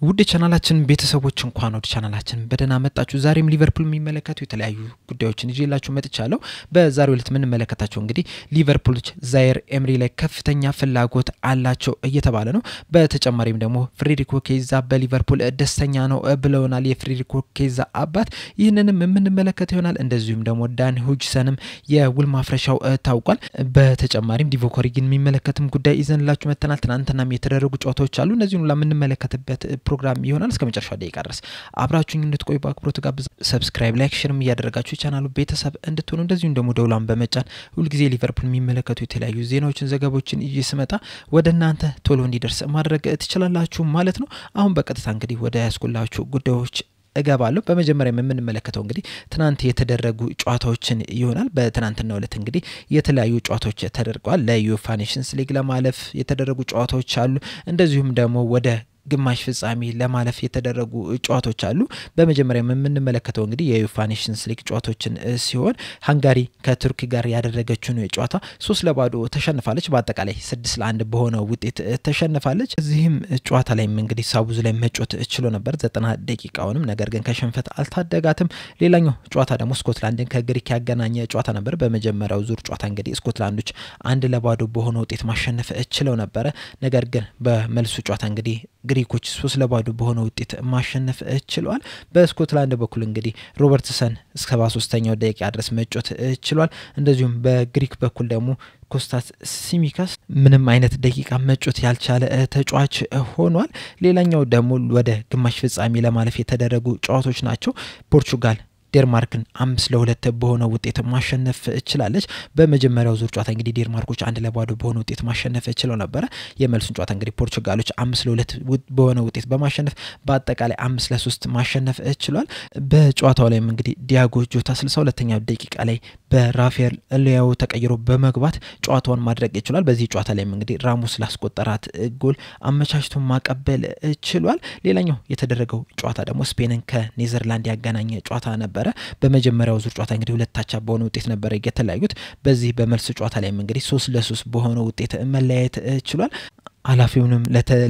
ውድ ቻናላችን ቤተሰቦች እንኳን ወደ ቻናላችን በደና መጣችሁ። ዛሬም ሊቨርፑል የሚመለከቱ የተለያዩ ጉዳዮችን ይዤላችሁ መጥቻለሁ። በዛሬው ዕለት ምን መለከታቸው እንግዲህ ሊቨርፑሎች ዛይር ኤምሪ ላይ ከፍተኛ ፍላጎት አላቸው እየተባለ ነው። በተጨማሪም ደግሞ ፍሬዲሪኮ ኬዛ በሊቨርፑል ደስተኛ ነው ብለውናል የፍሬዲሪኮ ኬዛ አባት። ይህንንም የምንመለከት ይሆናል። እንደዚሁም ደግሞ ዳን ሁጅሰንም የውል ማፍረሻው ታውቋል። በተጨማሪም ዲቮክ ኦሪጊን የሚመለከትም ጉዳይ ይዘንላችሁ መተናል። ትናንትናም የተደረጉ ጨዋታዎች አሉ። እነዚህን ለምንመለከትበት ፕሮግራም ይሆናል። እስከ መጨረሻው ደቂቃ ድረስ አብራችሁኝ እንድትቆዩ በአክብሮት ጋብዝ። ሰብስክራይብ፣ ላይክ፣ ሼር እያደረጋችሁ ቻናሉ ቤተሰብ እንድትሆኑ እንደዚሁም ደግሞ ደውላን በመጫን ሁሉ ጊዜ ሊቨርፑል የሚመለከቱ የተለያዩ ዜናዎችን ዘገባዎችን ይስመጣ ወደ እናንተ ቶሎ እንዲደርስ ማድረግ ትችላላችሁ ማለት ነው። አሁን በቀጥታ እንግዲህ ወደ ያስቆላችሁ ጉዳዮች እገባለሁ። በመጀመሪያ የምንመለከተው እንግዲህ ትናንት የተደረጉ ጨዋታዎችን ይሆናል። በትናንትናው ዕለት እንግዲህ የተለያዩ ጨዋታዎች ተደርገዋል። ለዩኤፋ ኔሽንስ ሊግ ለማለፍ የተደረጉ ጨዋታዎች አሉ። እንደዚሁም ደግሞ ወደ ግማሽ ፍጻሜ ለማለፍ የተደረጉ ጨዋታዎች አሉ። በመጀመሪያ የምንመለከተው እንግዲህ የዩኤፋ ኔሽንስ ሊግ ጨዋታዎችን ሲሆን ሃንጋሪ ከቱርክ ጋር ያደረገችው ጨዋታ 3-0 ተሸንፋለች። በአጠቃላይ 6-1 በሆነ ውጤት ተሸንፋለች። እዚህም ጨዋታ ላይ እንግዲህ ሳቡዝ ላይ መጫወት ችሎ ነበር 90 ደቂቃውንም፣ ነገር ግን ከሽንፈት አልታደጋትም። ሌላኛው ጨዋታ ደግሞ ስኮትላንድን ከግሪክ ያገናኘ ጨዋታ ነበር። በመጀመሪያው ዙር ጨዋታ እንግዲህ ስኮትላንዶች 1-0 በሆነ ውጤት ማሸነፍ ችለው ነበር። ነገር ግን በመልሱ ጨዋታ እንግዲህ ግሪኮች 3-0 በሆነ ውጤት ማሸነፍ ችለዋል። በስኮትላንድ በኩል እንግዲህ ሮበርትሰን እስከ 73ኛው ደቂቃ ድረስ መጫወት ችሏል። እንደዚሁም በግሪክ በኩል ደግሞ ኮስታስ ሲሚካስ ምንም አይነት ደቂቃ መጫወት ያልቻለ ተጫዋች ሆኗል። ሌላኛው ደግሞ ወደ ግማሽ ፍጻሜ ለማለፍ የተደረጉ ጨዋታዎች ናቸው። ፖርቹጋል ዴንማርክን 5-2 በሆነ ውጤት ማሸነፍ ችላለች። በመጀመሪያው ዙር ጨዋታ እንግዲህ ዴንማርኮች 1-0 በሆነ ውጤት ማሸነፍ ችለው ነበር። የመልሱን ጨዋታ እንግዲህ ፖርቹጋሎች 5-2 በሆነ ውጤት በማሸነፍ በአጠቃላይ 5-3 ማሸነፍ ችሏል። በጨዋታው ላይም እንግዲህ ዲያጎ ጆታ 62ኛው ደቂቃ ላይ በራፋኤል ሊያኦ ተቀይሮ በመግባት ጨዋታውን ማድረግ ይችላል። በዚህ ጨዋታ ላይም እንግዲህ ራሞስ ላስቆጠራት ጎል አመቻችቶ ማቀበል ችሏል። ሌላኛው የተደረገው ጨዋታ ደግሞ ስፔንን ከኔዘርላንድ ያገናኘ ጨዋታ ነበር። በመጀመሪያው ዙር ጨዋታ እንግዲህ ሁለት አቻ በሆነ ውጤት ነበር የተለያዩት። በዚህ በመልስ ጨዋታ ላይ እንግዲህ 3-3 በሆነ ውጤት መለያየት ችሏል። አላፊውንም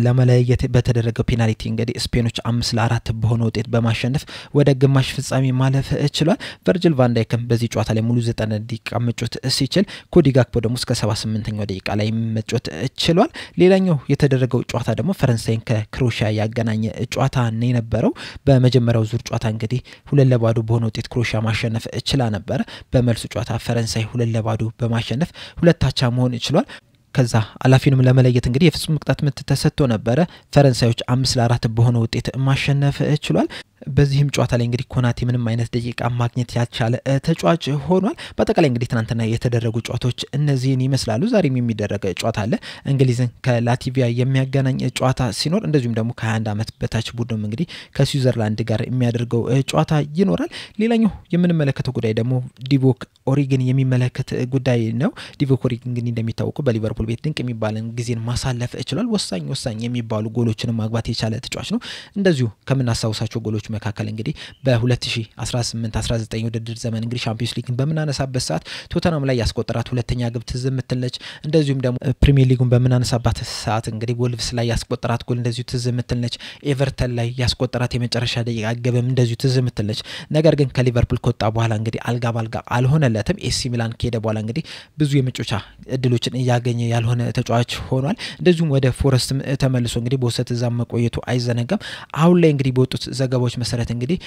ለመለየት በተደረገው ፔናልቲ እንግዲህ ስፔኖች 5-4 በሆነ ውጤት በማሸነፍ ወደ ግማሽ ፍጻሜ ማለፍ ችሏል። ቨርጂል ቫን ዳይክም በዚህ ጨዋታ ላይ ሙሉ 90 ደቂቃ መጫወት ሲችል ኮዲ ጋክፖ ደግሞ እስከ 78ኛው ደቂቃ ላይ መጫወት ችሏል። ሌላኛው የተደረገው ጨዋታ ደግሞ ፈረንሳይን ከክሮሺያ ያገናኘ ጨዋታ ነው የነበረው። በመጀመሪያው ዙር ጨዋታ እንግዲህ 2-0 በሆነ ውጤት ክሮሺያ ማሸነፍ ችላ ነበር። በመልሱ ጨዋታ ፈረንሳይ 2-0 በማሸነፍ ሁለት አቻ መሆን ችሏል። ከዛ አላፊንም ለመለየት እንግዲህ የፍጹም ቅጣት ምት ተሰጥቶ ነበር። ፈረንሳዮች 5-4 በሆነ ውጤት ማሸነፍ ችሏል። በዚህም ጨዋታ ላይ እንግዲህ ኮናቴ ምንም አይነት ደቂቃ ማግኘት ያልቻለ ተጫዋች ሆኗል። በአጠቃላይ እንግዲህ ትናንትና የተደረጉ ጨዋታዎች እነዚህን ይመስላሉ። ዛሬም የሚደረግ ጨዋታ አለ። እንግሊዝን ከላቲቪያ የሚያገናኝ ጨዋታ ሲኖር፣ እንደዚሁም ደግሞ ከ21 ዓመት በታች ቡድንም እንግዲህ ከስዊዘርላንድ ጋር የሚያደርገው ጨዋታ ይኖራል። ሌላኛው የምንመለከተው ጉዳይ ደግሞ ዲቮክ ኦሪጊን የሚመለከት ጉዳይ ነው። ዲቮክ ኦሪጊን እንግዲህ እንደሚታወቀው በሊቨርፑል ቤት ድንቅ የሚባልን ጊዜን ማሳለፍ ችሏል። ወሳኝ የሚባሉ ጎሎችን ማግባት የቻለ ተጫዋች ነው። እንደዚሁ ከምናስታውሳቸው ጎሎች መካከል እንግዲህ በ2018-19 ውድድር ዘመን እንግዲህ ቻምፒየንስ ሊግን በመናነሳበት ሰዓት ቶተናም ላይ ያስቆጠራት ሁለተኛ ግብ ትዝ የምትለች፣ እንደዚሁም ደግሞ ፕሪሚየር ሊጉን በመናነሳበት ሰዓት እንግዲህ ወልቭስ ላይ ያስቆጠራት ጎል እንደዚሁ ትዝ የምትለች፣ ኤቨርተን ላይ ያስቆጠራት የመጨረሻ ደቂቃ ግብም እንደዚሁ ትዝ የምትለች። ነገር ግን ከሊቨርፑል ከወጣ በኋላ እንግዲህ አልጋ ባልጋ አልሆነለትም። ኤሲ ሚላን ከሄደ በኋላ እንግዲህ ብዙ የመጫወቻ እድሎችን እያገኘ ያልሆነ ተጫዋች ሆኗል። እንደዚሁም ወደ ፎረስትም ተመልሶ እንግዲህ በውሰት እዛም መቆየቱ አይዘነጋም። አሁን ላይ እንግዲህ በወጡት ዘገባዎች መሰረት እንግዲህ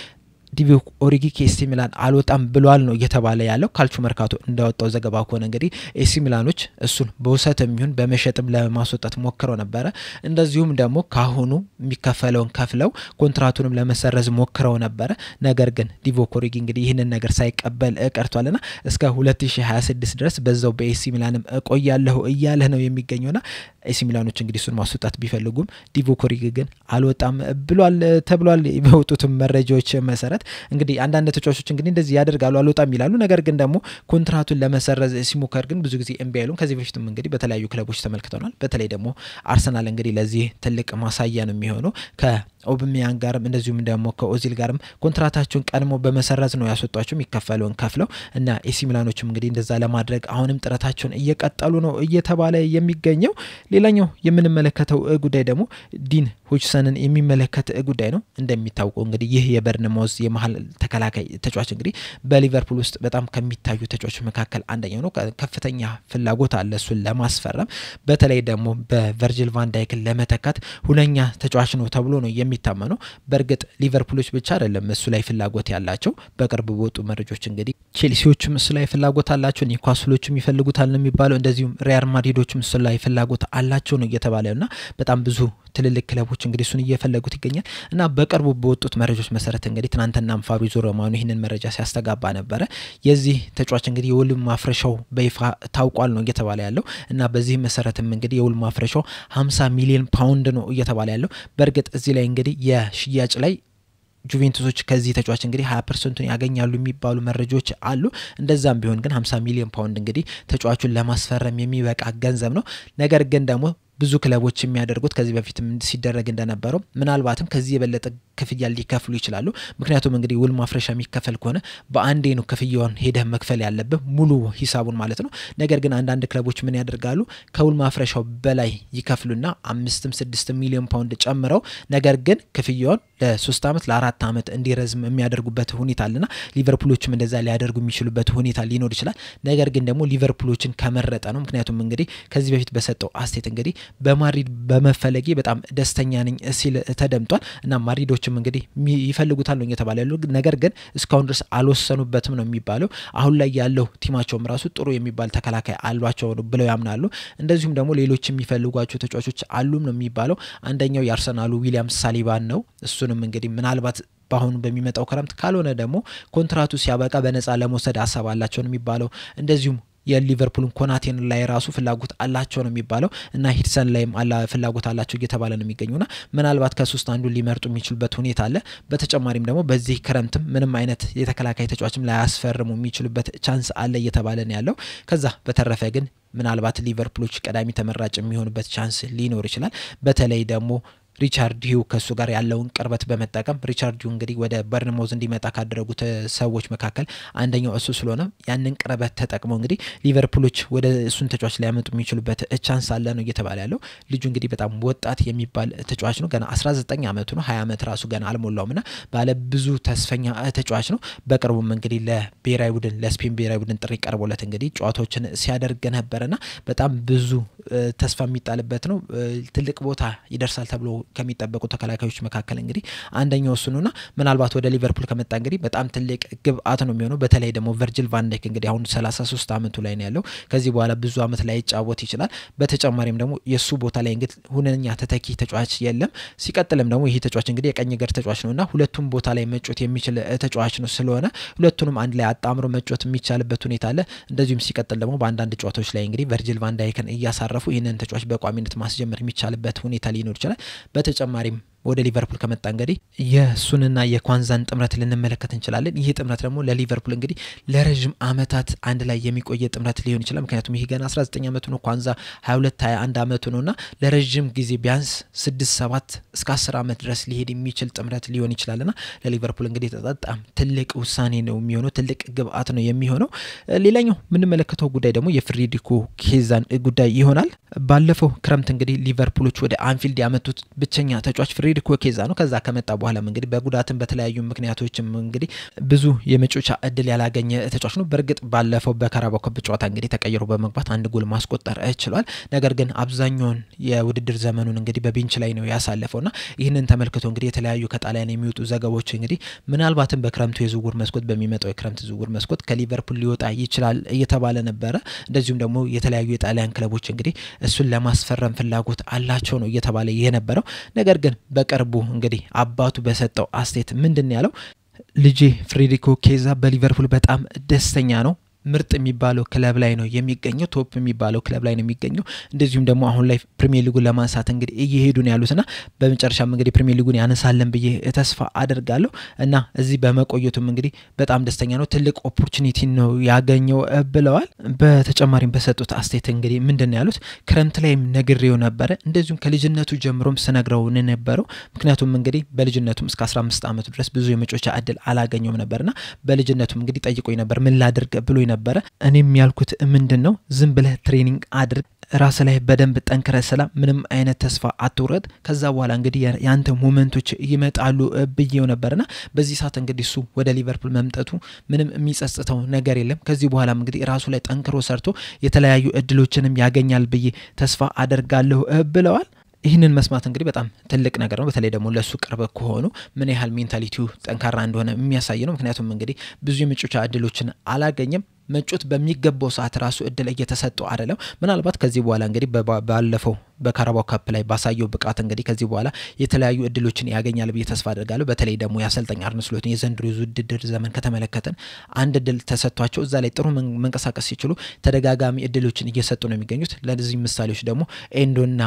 ዲቮክ ኦሪጊ ከኤሲ ሚላን አልወጣም ብሏል ነው እየተባለ ያለው። ካልቹ መርካቶ እንዳወጣው ዘገባ ከሆነ እንግዲህ ኤሲ ሚላኖች እሱን በውሰትም ይሁን በመሸጥም ለማስወጣት ሞክረው ነበር። እንደዚሁም ደግሞ ካሁኑ የሚከፈለውን ከፍለው ኮንትራቱንም ለመሰረዝ ሞክረው ነበር። ነገር ግን ዲቮክ ኦሪጊ እንግዲህ ይህንን ነገር ሳይቀበል ቀርቷልና እስከ 2026 ድረስ በዛው በኤሲ ሚላንም እቆያለሁ እያለ ነው የሚገኘውና ኤሲ ሚላኖች እንግዲህ እሱን ማስወጣት ቢፈልጉም ዲቮክ ኦሪጊ ግን አልወጣም ብሏል ተብሏል። በወጡት መረጃዎች መሰረት እንግዲህ አንዳንድ ተጫዋቾች እንግዲህ እንደዚህ ያደርጋሉ አልወጣም ይላሉ። ነገር ግን ደግሞ ኮንትራቱን ለመሰረዝ ሲሞከር ግን ብዙ ጊዜ ኤምቢ አይሉም። ከዚህ በፊትም እንግዲህ በተለያዩ ክለቦች ተመልክተናል። በተለይ ደግሞ አርሰናል እንግዲህ ለዚህ ትልቅ ማሳያ ነው የሚሆነው። ኦብሚያን ጋርም እንደዚሁም ደግሞ ከኦዚል ጋርም ኮንትራታቸውን ቀድሞ በመሰረዝ ነው ያስወጣቸው የሚከፈለውን ከፍለው እና ኤሲ ሚላኖችም እንግዲህ እንደዛ ለማድረግ አሁንም ጥረታቸውን እየቀጠሉ ነው እየተባለ የሚገኘው። ሌላኛው የምንመለከተው ጉዳይ ደግሞ ዲን ሆችሰንን የሚመለከት ጉዳይ ነው። እንደሚታወቀው እንግዲህ ይህ የበርንማውዝ የመሃል ተከላካይ ተጫዋች እንግዲህ በሊቨርፑል ውስጥ በጣም ከሚታዩ ተጫዋቾች መካከል አንደኛው ነው። ከፍተኛ ፍላጎት አለ እሱን ለማስፈረም በተለይ ደግሞ በቨርጂል ቫን ዳይክን ለመተካት ሁለኛ ተጫዋች ነው ተብሎ ነው የሚታመነው። በርግጥ ሊቨርፑሎች ብቻ አይደለም እሱ ላይ ፍላጎት ያላቸው። በቅርብ በወጡ መረጃዎች እንግዲህ ቼልሲዎችም እሱ ላይ ፍላጎት አላቸው፣ ኒውካስሎችም ይፈልጉታል ነው የሚባለው። እንደዚሁም ሪያል ማድሪዶችም እሱ ላይ ፍላጎት አላቸው ነው እየተባለና በጣም ብዙ ትልልቅ ክለቦች እንግዲህ እሱን እየፈለጉት ይገኛል እና በቅርቡ በወጡት መረጃዎች መሰረት እንግዲህ ትናንትናም ፋብሪዞ ሮማኖ ይህንን መረጃ ሲያስተጋባ ነበረ። የዚህ ተጫዋች እንግዲህ የውል ማፍረሻው በይፋ ታውቋል ነው እየተባለ ያለው እና በዚህ መሰረትም እንግዲህ የውል ማፍረሻው 50 ሚሊዮን ፓውንድ ነው እየተባለ ያለው። በርግጥ እዚህ ላይ እንግዲህ የሽያጭ ላይ ጁቬንቱሶች ከዚህ ተጫዋች እንግዲህ 20% ያገኛሉ የሚባሉ መረጃዎች አሉ። እንደዛም ቢሆን ግን 50 ሚሊዮን ፓውንድ እንግዲህ ተጫዋቹን ለማስፈረም የሚበቃ ገንዘብ ነው። ነገር ግን ደግሞ ብዙ ክለቦች የሚያደርጉት ከዚህ በፊትም ሲደረግ እንደነበረው ምናልባትም ከዚህ የበለጠ ክፍያ ሊከፍሉ ይችላሉ። ምክንያቱም እንግዲህ ውል ማፍረሻ የሚከፈል ከሆነ በአንዴ ነው ክፍያውን ሄደህ መክፈል ያለበት ሙሉ ሂሳቡን ማለት ነው። ነገር ግን አንዳንድ ክለቦች ምን ያደርጋሉ ከውል ማፍረሻው በላይ ይከፍሉና 5-6 ሚሊዮን ፓውንድ ጨምረው ነገር ግን ክፍያውን ለ3 አመት ለ4 አመት እንዲረዝም የሚያደርጉበት ሁኔታ አለና ሊቨርፑሎችም እንደዛ ሊያደርጉ የሚችሉበት ሁኔታ ሊኖር ይችላል። ነገር ግን ደግሞ ሊቨርፑሎችን ከመረጠ ነው። ምክንያቱም እንግዲህ ከዚህ በፊት በሰጠው አስቴት እንግዲህ በማድሪድ በመፈለጊ በጣም ደስተኛ ነኝ ሲል ተደምጧል እና ማድሪዶችም እንግዲህ ይፈልጉታል ነው እየተባለ ያለው። ነገር ግን እስካሁን ድረስ አልወሰኑበትም ነው የሚባለው። አሁን ላይ ያለው ቲማቸውም ራሱ ጥሩ የሚባል ተከላካይ አሏቸው ብለው ያምናሉ። እንደዚሁም ደግሞ ሌሎች የሚፈልጓቸው ተጫዋቾች አሉም ነው የሚባለው። አንደኛው የአርሰናሉ ዊሊያም ሳሊባን ነው። እሱንም እንግዲህ ምናልባት ባሁን በሚመጣው ክረምት ካልሆነ ደግሞ ኮንትራቱ ሲያበቃ በነፃ ለመውሰድ አሳብ አላቸው ነው የሚባለው። እንደዚሁም የሊቨርፑልን ኮናቴን ላይ ራሱ ፍላጎት አላቸው ነው የሚባለው እና ሂድሰን ላይም ፍላጎት አላቸው እየተባለ ነው የሚገኙና ምናልባት ከሶስት አንዱ ሊመርጡ የሚችሉበት ሁኔታ አለ። በተጨማሪም ደግሞ በዚህ ክረምትም ምንም አይነት የተከላካይ ተጫዋችም ላይ ያስፈርሙ የሚችሉበት ቻንስ አለ እየተባለ ነው ያለው። ከዛ በተረፈ ግን ምናልባት ሊቨርፑሎች ቀዳሚ ተመራጭ የሚሆኑበት ቻንስ ሊኖር ይችላል። በተለይ ደግሞ ሪቻርድ ሂው ከሱ ጋር ያለውን ቅርበት በመጠቀም ሪቻርድ ሂው እንግዲህ ወደ በርንማውዝ እንዲመጣ ካደረጉት ሰዎች መካከል አንደኛው እሱ ስለሆነ ያንን ቅርበት ተጠቅመው እንግዲህ ሊቨርፑሎች ወደ እሱን ተጫዋች ሊያመጡ የሚችሉበት ቻንስ አለ ነው እየተባለ ያለው። ልጁ እንግዲህ በጣም ወጣት የሚባል ተጫዋች ነው። ገና 19 አመቱ ነው። 20 አመት ራሱ ገና አልሞላውምና ባለ ብዙ ተስፈኛ ተጫዋች ነው። በቅርቡም እንግዲህ ለብሔራዊ ቡድን ለስፔን ብሔራዊ ቡድን ጥሪ ቀርቦለት እንግዲህ ጨዋታዎችን ሲያደርግ ነበርና በጣም ብዙ ተስፋ የሚጣልበት ነው። ትልቅ ቦታ ይደርሳል ተብሎ ከሚጠበቁ ተከላካዮች መካከል እንግዲህ አንደኛው እሱ ነውና ምናልባት ወደ ሊቨርፑል ከመጣ እንግዲህ በጣም ትልቅ ግብአት ነው የሚሆነው። በተለይ ደግሞ ቨርጂል ቫን ዳይክ እንግዲህ አሁን 33 አመቱ ላይ ነው ያለው። ከዚህ በኋላ ብዙ አመት ላይ ይጫወት ይችላል። በተጨማሪም ደግሞ የሱ ቦታ ላይ እንግዲህ ሁነኛ ተተኪ ተጫዋች የለም። ሲቀጥልም ደግሞ ይሄ ተጫዋች እንግዲህ የቀኝ እግር ተጫዋች ነውና ሁለቱም ቦታ ላይ መጫወት የሚችል ተጫዋች ነው። ስለሆነ ሁለቱንም አንድ ላይ አጣምሮ መጫወት የሚቻልበት ሁኔታ አለ። እንደዚሁም ሲቀጥል ደግሞ በአንዳንድ ጨዋታዎች ላይ እንግዲህ ቨርጂል ቫን ዳይክን እያሳረፉ ይሄንን ተጫዋች በቋሚነት ማስጀመር የሚቻልበት ሁኔታ ሊኖር ይችላል። በተጨማሪም ወደ ሊቨርፑል ከመጣ እንግዲህ የሱንና የኳንዛን ጥምረት ልንመለከት እንችላለን። ይሄ ጥምረት ደግሞ ለሊቨርፑል እንግዲህ ለረጅም አመታት አንድ ላይ የሚቆየ ጥምረት ሊሆን ይችላል። ምክንያቱም ይሄ ገና 19 አመቱ ነው፣ ኳንዛ 22-21 አመቱ ነውና ለረጅም ጊዜ ቢያንስ 6-7 እስከ 10 አመት ድረስ ሊሄድ የሚችል ጥምረት ሊሆን ይችላልና ለሊቨርፑል እንግዲህ በጣም ትልቅ ውሳኔ ነው የሚሆነው፣ ትልቅ ግብአት ነው የሚሆነው። ሌላኛው የምንመለከተው ጉዳይ ደግሞ የፍሬዲሪኮ ኬዛን ጉዳይ ይሆናል። ባለፈው ክረምት እንግዲህ ሊቨርፑሎች ወደ አንፊልድ ያመጡት ብቸኛ ተጫዋች ፍሬዲሪኮ ኬዛ ነው። ከዛ ከመጣ በኋላ እንግዲህ በጉዳትም በተለያዩ ምክንያቶችም እንግዲህ ብዙ የመጫወቻ እድል ያላገኘ ተጫዋች ነው። በርግጥ ባለፈው በካራባኦ ካፕ ጨዋታ እንግዲህ ተቀይሮ በመግባት አንድ ጎል ማስቆጠር ችሏል። ነገር ግን አብዛኛውን የውድድር ዘመኑን እንግዲህ በቤንች ላይ ነው ያሳለፈውና ይህንን ተመልክቶ እንግዲህ የተለያዩ ከጣሊያን የሚወጡ ዘገባዎች እንግዲህ ምናልባትም በክረምቱ የዝውውር መስኮት በሚመጣው የክረምት ዝውውር መስኮት ከሊቨርፑል ሊወጣ ይችላል እየተባለ ነበረ። እንደዚሁም ደግሞ የተለያዩ የጣሊያን ክለቦች እንግዲህ እሱን ለማስፈረም ፍላጎት አላቸው ነው እየተባለ የነበረው። ነገር ግን በቅርቡ እንግዲህ አባቱ በሰጠው አስቴት ምንድነው ያለው? ልጄ ፍሬዲሪኮ ኬዛ በሊቨርፑል በጣም ደስተኛ ነው። ምርጥ የሚባለው ክለብ ላይ ነው የሚገኘው ቶፕ የሚባለው ክለብ ላይ ነው የሚገኘው እንደዚሁም ደግሞ አሁን ላይ ፕሪሚየር ሊጉን ለማንሳት እንግዲህ እየሄዱ ነው ያሉትና በመጨረሻም እንግዲህ ፕሪሚየር ሊጉን ያነሳለን ብዬ ተስፋ አደርጋለሁ እና እዚህ በመቆየቱም እንግዲህ በጣም ደስተኛ ነው ትልቅ ኦፖርቹኒቲ ነው ያገኘው ብለዋል በተጨማሪም በሰጡት አስተያየት እንግዲህ ምንድነው ያሉት ክረምት ላይ ነግሬው ነበር እንደዚሁም ከልጅነቱ ጀምሮም ስነግረው ነበረው ምክንያቱም እንግዲህ በልጅነቱም እስከ 15 ዓመት ድረስ ብዙ የመጮቻ እድል አላገኘውም ነበርና በልጅነቱም እንግዲህ ጠይቆኝ ነበር ምን ላድርግ ብሎ ነበር እኔም ያልኩት ምንድነው ዝም ብለህ ትሬኒንግ አድርግ ራስ ላይ በደንብ ጠንክረ ሰላም ምንም አይነት ተስፋ አትውረድ ከዛ በኋላ እንግዲህ ያንተ ሞመንቶች ይመጣሉ ብዬው ነበርና በዚህ ሰዓት እንግዲህ እሱ ወደ ሊቨርፑል መምጣቱ ምንም የሚጸጽተው ነገር የለም ከዚህ በኋላ እንግዲህ ራሱ ላይ ጠንክሮ ሰርቶ የተለያዩ እድሎችንም ያገኛል ብዬ ተስፋ አደርጋለሁ ብለዋል ይህንን መስማት እንግዲህ በጣም ትልቅ ነገር ነው በተለይ ደግሞ ለሱ ቅርብ ከሆኑ ምን ያህል ሜንታሊቲው ጠንካራ እንደሆነ የሚያሳይ ነው ምክንያቱም እንግዲህ ብዙ የመጮቻ እድሎችን አላገኘም መጮት በሚገባው ሰዓት ራሱ እድል እየተሰጠው አይደለም ምናልባት ከዚህ በኋላ እንግዲህ ባለፈው በካራባው ካፕ ላይ ባሳየው ብቃት እንግዲህ ከዚህ በኋላ የተለያዩ እድሎችን ያገኛል ብዬ ተስፋ አደርጋለሁ በተለይ ደግሞ ያሰልጣኝ አርነ ስሎት የዘንድሮ ውድድር ዘመን ከተመለከተን አንድ እድል ተሰጥቷቸው እዛ ላይ ጥሩ መንቀሳቀስ ሲችሉ ተደጋጋሚ እድሎችን እየሰጡ ነው የሚገኙት ለዚህ ምሳሌዎች ደግሞ ኤንዶና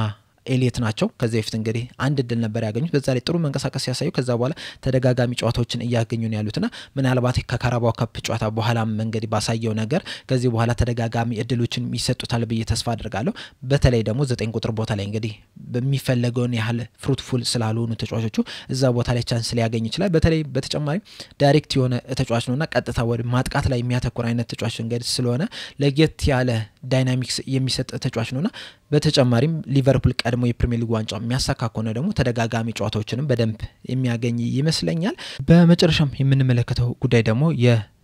ኤሊየት ናቸው ከዚህ በፊት እንግዲህ አንድ እድል ነበር ያገኙት በዛ ላይ ጥሩ መንቀሳቀስ ያሳዩ ከዛ በኋላ ተደጋጋሚ ጨዋታዎችን እያገኙ ነው ያሉትና ምናልባት ከካራባው ካፕ ጨዋታ በኋላ እንግዲህ ባሳየው ነገር ከዚህ በኋላ ተደጋጋሚ እድሎችን ይሰጡታል ብዬ ተስፋ አደርጋለሁ በተለይ ደግሞ 9 ቁጥር ቦታ ላይ እንግዲህ በሚፈልገው ያህል ፍሩትፉል ስላልሆኑ ተጫዋቾቹ እዛ ቦታ ላይ ቻንስ ሊያገኝ ይችላል በተለይ በተጨማሪ ዳይሬክት የሆነ ተጫዋች ነውና ቀጥታ ወደ ማጥቃት ላይ የሚያተኩር አይነት ተጫዋች እንግዲህ ስለሆነ ለየት ያለ ዳይናሚክስ የሚሰጥ ተጫዋች ነውና በተጨማሪም ሊቨርፑል ቀድሞ የፕሪሚየር ሊግ ዋንጫ የሚያሳካ ከሆነ ደግሞ ተደጋጋሚ ጨዋታዎችንም በደንብ የሚያገኝ ይመስለኛል በመጨረሻም የምንመለከተው ጉዳይ ደግሞ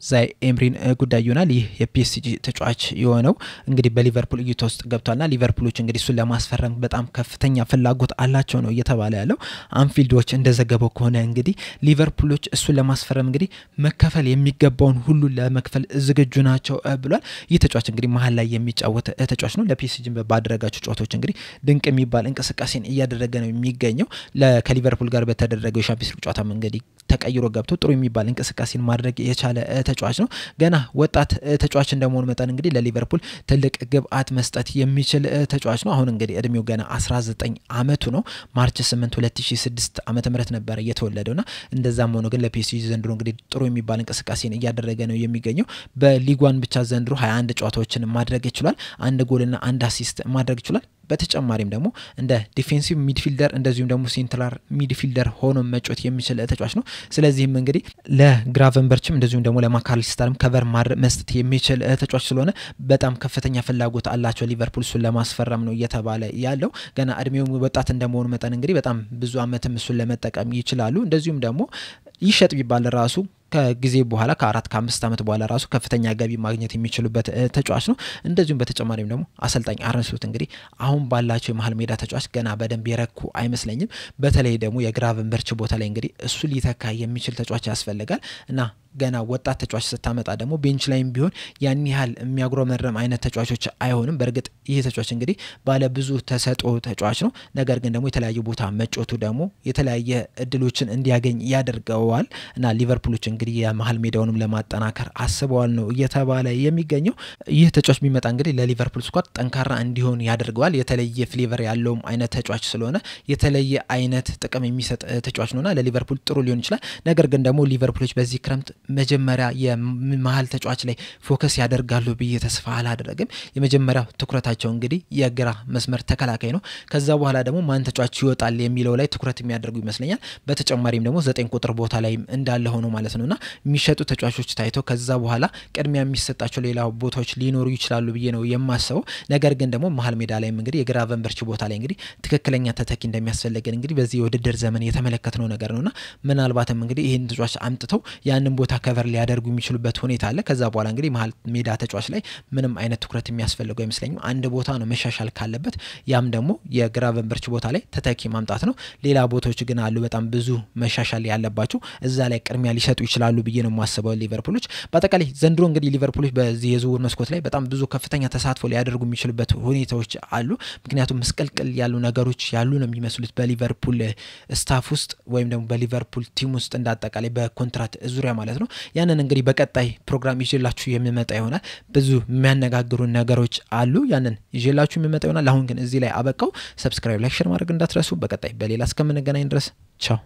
ዛይ ኤምሪን ጉዳይ ይሆናል ይህ የፒኤስጂ ተጫዋች የሆነው እንግዲህ በሊቨርፑል እይታ ውስጥ ገብቷልና ሊቨርፑሎች እንግዲህ እሱን ለማስፈረም በጣም ከፍተኛ ፍላጎት አላቸው ነው እየተባለ ያለው አንፊልዶች እንደዘገበው ከሆነ እንግዲህ ሊቨርፑሎች እሱን ለማስፈረም እንግዲህ መከፈል የሚገባውን ሁሉ ለመክፈል ዝግጁ ናቸው ብሏል ይህ ተጫዋች እንግዲህ መሃል ላይ የሚጫወት ተጫዋች ነው ለፒኤስጂ ባደረጋቸው ጨዋታዎች እንግዲህ ድንቅ የሚባል እንቅስቃሴን እያደረገ ነው የሚገኘው ከሊቨርፑል ጋር በተደረገው ሻምፒዮንስ ሊግ ጨዋታ እንግዲህ ተቀይሮ ገብቶ ጥሩ የሚባል እንቅስቃሴን ማድረግ የቻለ ተጫዋች ነው ገና ወጣት ተጫዋች እንደመሆኑ መጠን እንግዲህ ለሊቨርፑል ትልቅ ግብአት መስጠት የሚችል ተጫዋች ነው አሁን እንግዲህ እድሜው ገና 19 አመቱ ነው ማርች 8 2006 ዓመተ ምህረት ነበር የተወለደውና እንደዛም ሆኖ ግን ለፒኤስጂ ዘንድሮ እንግዲህ ጥሩ የሚባል እንቅስቃሴን እያደረገ ነው የሚገኘው በሊጓን ብቻ ዘንድሮ 21 ጨዋታዎችን ማድረግ ይችላል አንድ ጎልና አንድ አሲስት ማድረግ ይችላል በተጨማሪም ደግሞ እንደ ዲፌንሲቭ ሚድፊልደር እንደዚሁም ደግሞ ሴንትራል ሚድፊልደር ሆኖ መጫወት የሚችል ተጫዋች ነው ስለዚህም እንግዲህ ለግራቨንበርችም እንደዚሁም ደግሞ ለማካሊስተርም ከቨር መስጠት የሚችል ተጫዋች ስለሆነ በጣም ከፍተኛ ፍላጎት አላቸው ሊቨርፑል እሱን ለማስፈረም ነው እየተባለ ያለው ገና እድሜው ወጣት እንደመሆኑ መጠን እንግዲህ በጣም ብዙ አመትም እሱን ለመጠቀም ይችላሉ እንደዚሁም ደግሞ ይሸጥ ቢባል ራሱ ከጊዜ በኋላ ከ4 ከ5 አመት በኋላ ራሱ ከፍተኛ ገቢ ማግኘት የሚችሉበት ተጫዋች ነው እንደዚሁም በተጨማሪም ደግሞ አሰልጣኝ አርነ ስሎት እንግዲህ አሁን ባላቸው የመሃል ሜዳ ተጫዋች ገና በደንብ የረኩ አይመስለኝም በተለይ ደግሞ የግራቨንበርች ቦታ ላይ እንግዲህ እሱ ሊተካ የሚችል ተጫዋች ያስፈልጋል እና ገና ወጣት ተጫዋች ስታመጣ ደግሞ ቤንች ላይም ቢሆን ያን ያህል የሚያግሮመረም አይነት ተጫዋቾች አይሆንም በርግጥ ይሄ ተጫዋች እንግዲህ ባለ ብዙ ተሰጦ ተጫዋች ነው ነገር ግን ደግሞ የተለያዩ ቦታ መጮቱ ደግሞ የተለያየ እድሎችን እንዲያገኝ ያደርገዋል እና ሊቨርፑሎች እንግዲህ የመሃል ሜዳውንም ለማጠናከር አስበዋል ነው እየተባለ የሚገኘው ይህ ተጫዋች ቢመጣ እንግዲህ ለሊቨርፑል ስኳድ ጠንካራ እንዲሆን ያደርገዋል የተለየ ፍሌቨር ያለው አይነት ተጫዋች ስለሆነ የተለየ አይነት ጥቅም የሚሰጥ ተጫዋች ነውና ለሊቨርፑል ጥሩ ሊሆን ይችላል ነገር ግን ደግሞ ሊቨርፑሎች በዚህ ክረምት መጀመሪያ የመሃል ተጫዋች ላይ ፎከስ ያደርጋሉ ብዬ ተስፋ አላደረግም የመጀመሪያው ትኩረታቸው እንግዲህ የግራ መስመር ተከላካይ ነው ከዛ በኋላ ደግሞ ማን ተጫዋች ይወጣል የሚለው ላይ ትኩረት የሚያደርጉ ይመስለኛል በተጨማሪም ደግሞ 9 ቁጥር ቦታ ላይ እንዳለ ሆኖ ማለት ነውና የሚሸጡ ተጫዋቾች ታይቶ ከዛ በኋላ ቅድሚያ የሚሰጣቸው ሌላ ቦታዎች ሊኖሩ ይችላሉ ብዬ ነው የማስበው ነገር ግን ደግሞ መሃል ሜዳ ላይ እንግዲህ የግራቨንበርች ቦታ ላይ እንግዲህ ትክክለኛ ተተኪ እንደሚያስፈልገን እንግዲህ በዚህ የውድድር ዘመን የተመለከተው ነገር ነውና ምናልባትም እንግዲህ ይሄን ተጫዋች አምጥተው ያንን ቦታ ከቨር ሊያደርጉ የሚችሉበት ሁኔታ አለ ከዛ በኋላ እንግዲህ መሃል ሜዳ ተጫዋች ላይ ምንም አይነት ትኩረት የሚያስፈልገው አይመስለኝም አንድ ቦታ ነው መሻሻል ካለበት ያም ደግሞ የግራቨንበርች ቦታ ላይ ተተኪ ማምጣት ነው ሌላ ቦታዎች ግን አሉ በጣም ብዙ መሻሻል ያለባቸው እዛ ላይ ቅድሚያ ሊሰጡ ይችላሉ ይችላሉ ብዬ ነው ማስበው ሊቨርፑሎች በአጠቃላይ ዘንድሮ እንግዲህ ሊቨርፑሎች በዚህ የዝውውር መስኮት ላይ በጣም ብዙ ከፍተኛ ተሳትፎ ሊያደርጉ የሚችሉበት ሁኔታዎች አሉ ምክንያቱም መስቀልቅል ያሉ ነገሮች ያሉ ነው የሚመስሉት በሊቨርፑል ስታፍ ውስጥ ወይም ደግሞ በሊቨርፑል ቲም ውስጥ እንዳጠቃላይ በኮንትራት ዙሪያ ማለት ነው ያንን እንግዲህ በቀጣይ ፕሮግራም ይዤላችሁ የሚመጣ ይሆናል ብዙ የሚያነጋግሩ ነገሮች አሉ ያንን ይዤላችሁ የሚመጣ ይሆናል አሁን ግን እዚህ ላይ አበቃው ሰብስክራይብ ላይክ ሼር ማድረግ እንዳትረሱ በቀጣይ በሌላ እስከምንገናኝ ድረስ ቻው